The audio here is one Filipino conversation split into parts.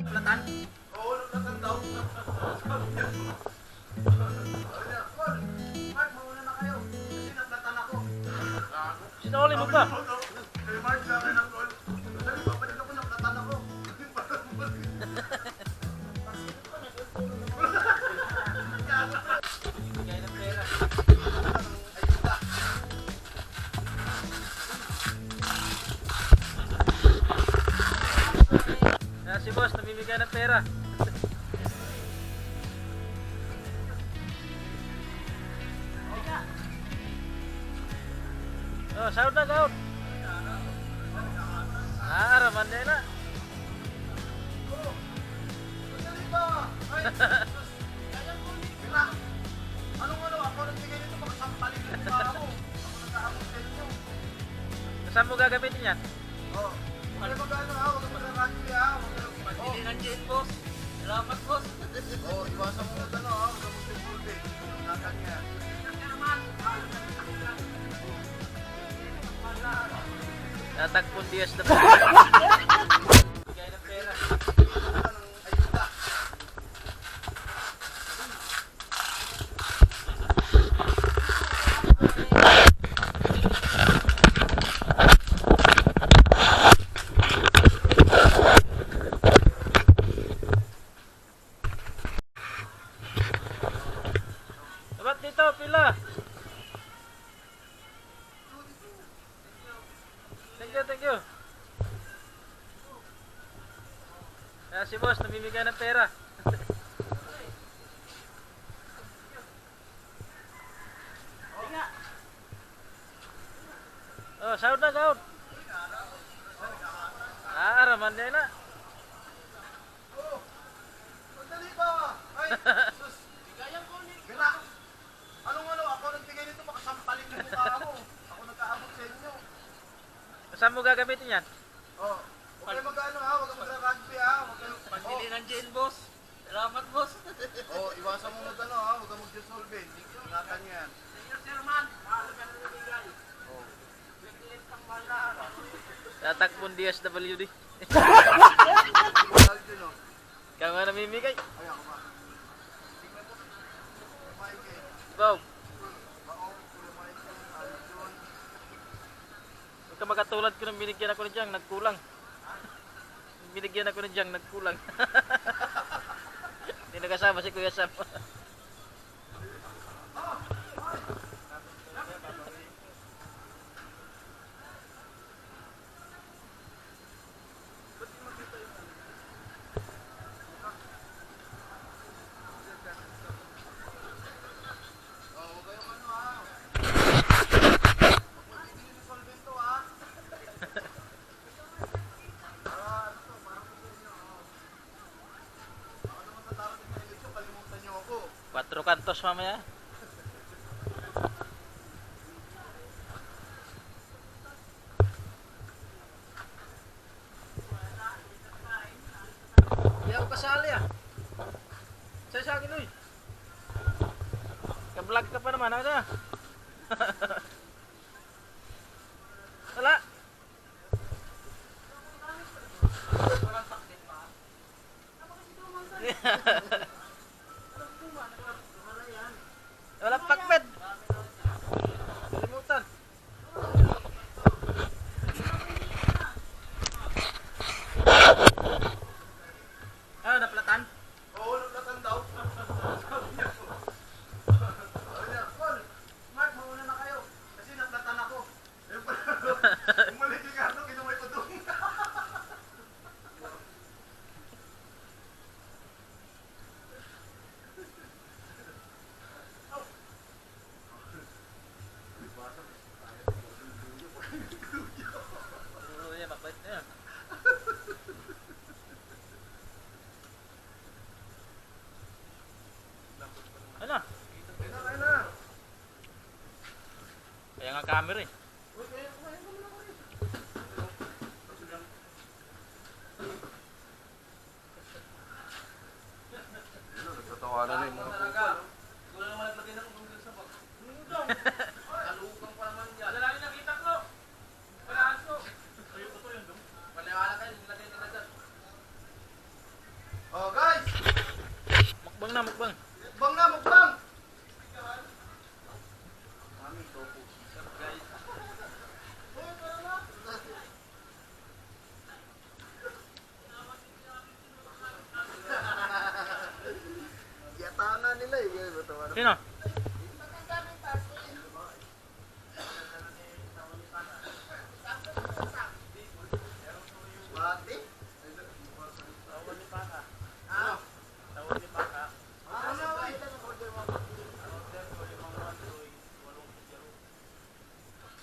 Naplatan? Oo, naplatan daw. Sabi niya. Sabi niya, Paul, Mark, mauna na kayo. Kasi naplatan ako. Sinuli mo ba? Kay Mark, sa akin ang call. Sabi, babalik ako, naplatan ako. Bigay ng pera. Si boss, namimigay ng pera. Oh, sahod na, sahod. Raman din na. Anong ako nagbigay nito, makasampalin yung mukha mo. Ako nagkahamon sa inyo. Saan mo gagamitin yan? Oo. Huwag kayo mag-ano ha, huwag kayo mag-radyo ha. Pagpili ng jail, boss. Salamat, boss. Oo, iwasan mo na ha, huwag kayo mag-sulbe. Ingatan niya. Tatagpon Diyos na bigay ng pera. Ayuda. Dapat dito, pila. Thank you. Si boss, namimigay ng pera. Oh, sahod na, sahod. Raman din na. Sandali ba? Ay, sus. Gana. Ako nagbigay nito, makasampalin yung mukha mo. Ako nagkahamon sa inyo. Saan mo gagamitin yan? Oo. Huwag kayo mag-ano ha, huwag kayo mag-rugby ha. Pagpili ng jail, boss. Salamat, boss. Oo, iwasan mo mag-ano ha, huwag kayo mag-dissolve. Ingatan niyo yan. Tatakbon DSWD. Mahal din o. Kaya nga namimigay. Ay, ako ba? Mike, Wow. baong, Kuya Mike, ayos yun. Huwag ka makatulad ko nang binigyan ako ni Jang, nagkulang. Binigyan ako ni Jang, nagkulang. Hindi nakasama si Kuya Sam. Huwag kayong ano ha. Huwag mo i-dissolve ito ha. Parang gusto niyo. Ano naman tatapos ng eleksyon, kalimutan niyo ako. 4 kantos mamaya. Hindi ako kasali ah. Sa akin uy. Ka-vlog ka pa naman, ano na? Wala. Walang pakbet. Kalimutan. Naplatan? Oo, naplatan daw. Sabi niya, Paul, Mark, mauna na kayo. Kasi naplatan ako. Yung mali yung gato, kinumay ko doon. Oo, yan, mabait na yan. Ano? Ayun na. Kaya nga camera eh. Uy, kaya kumain ka muna ko rin. Nagtatawanan na yung mga puto. Wala naman naglagay na kung sa bag. Kalugang pa naman yan. Wala lang nakita ko. Wala aso. Ayun ko to yun. Paniwala kayo, nilagay nila dyan. Oh guys! Mukbang na, mukbang. Mukbang na, mukbang! Mami, tofu. Guys. Oh, tara na. Yatangan nila eh. Sino? Mati?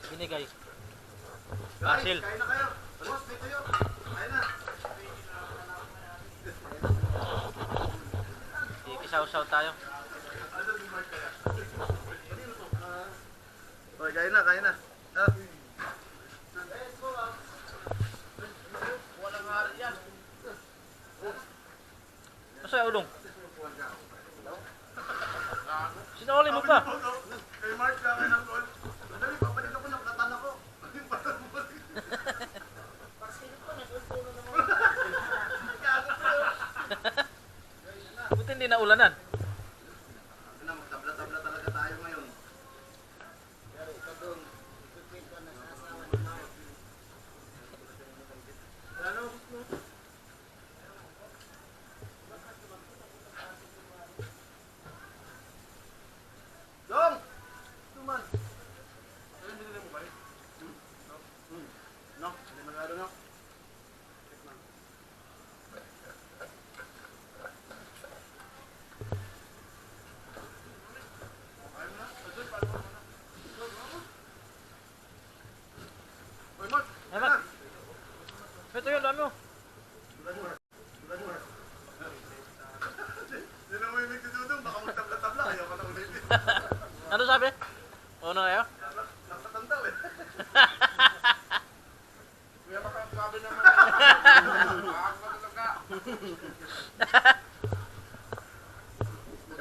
Binigay. Guys, Basil. kain na kayo. Boss, may tuyo. Kain na. Ikisaw-saw tayo. Hoy, kain na, kain na. Ah. Walang hari yan. Masa ulong? Sinuli mo pa? Kay Mark lang ay ng goal. Dali, papalik ako ng katan ako. Buti hindi na ulanan. Ano, magtabla-tabla talaga tayo ngayon. Dong! Tuman! No, hindi magado no. Hoy, Mark! Ay, Mark. Ito yun, dami mo. Hindi na mo yung nagtutudong, baka magtabla-tabla, ayaw ka na ulit. Ano sabi? Ano kayo? Nakatandal eh. Kuya, makasabi naman.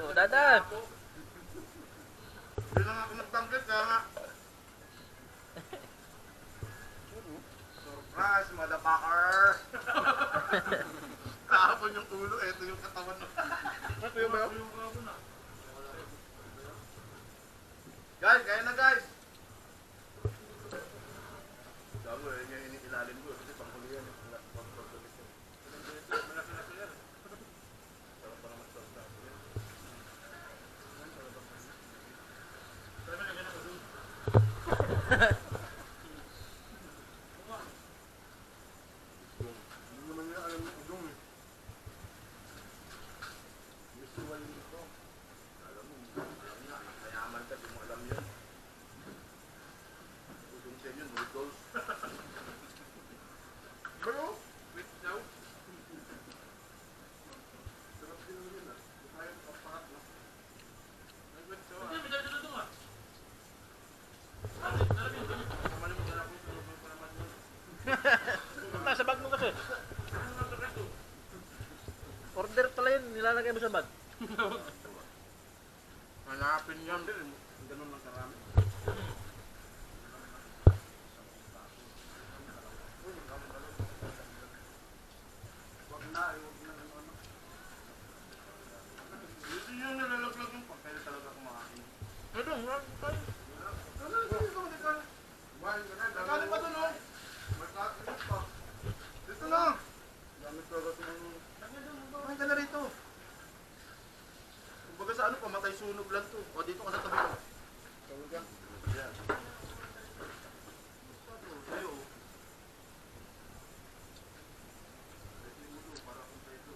Oh, dadan. Hindi lang ako nagtangkit, kaya nga. Surprise, motherfucker! Kahapon yung ulo, eto yung katawan. Ito yung bayo? Guys, kaya na guys! Gago eh, yung iniilalim ko kasi panghuli yan. Malaki-laki yan. Sarap pa naman sarap. Hindi naman nila alam ng udong eh. Gusto ba yun ito? Alam mo, mayaman ka, di mo alam yan. Udong sa inyo, noodles. Pero, wait now. Sarap din yun ah. Kaya kapahat no? Nasa bag mo kasi. Order pala yun, nilalagay mo sa bag. Hanapin yan. Ganun lang karami. Wag na, huwag na ano. Hindi yung nalalaglag yung papel talaga kumain. Ito, tayo. Nagkano pa doon, oh? Magkakalit pa. Dito na. Gamit ko agad ng... Kumain ka na rito. Kumbaga sa ano, pamatay sunog lang to. O, dito ka sa tabi ko. Tawag ka. Yan. Tayo, oh. Para kompleto.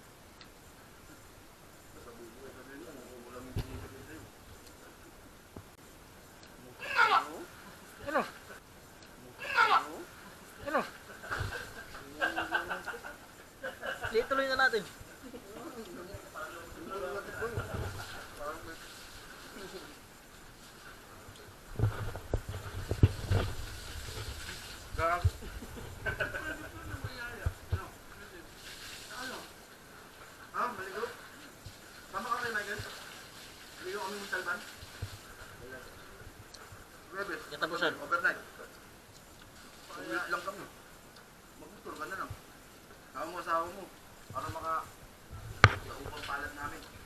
Sa bubuhay ka din, ulam yung binibigay sa'yo. Ano? Ano? Di tuloy na natin. Gag. Ah, maligo. Tama ka kay Michael? Maligo kami ng Talban? Webes. Katapusan. Overnight. Ulit lang kami. Magmotor ka na lang. Tama mo asawa mo. Para namin.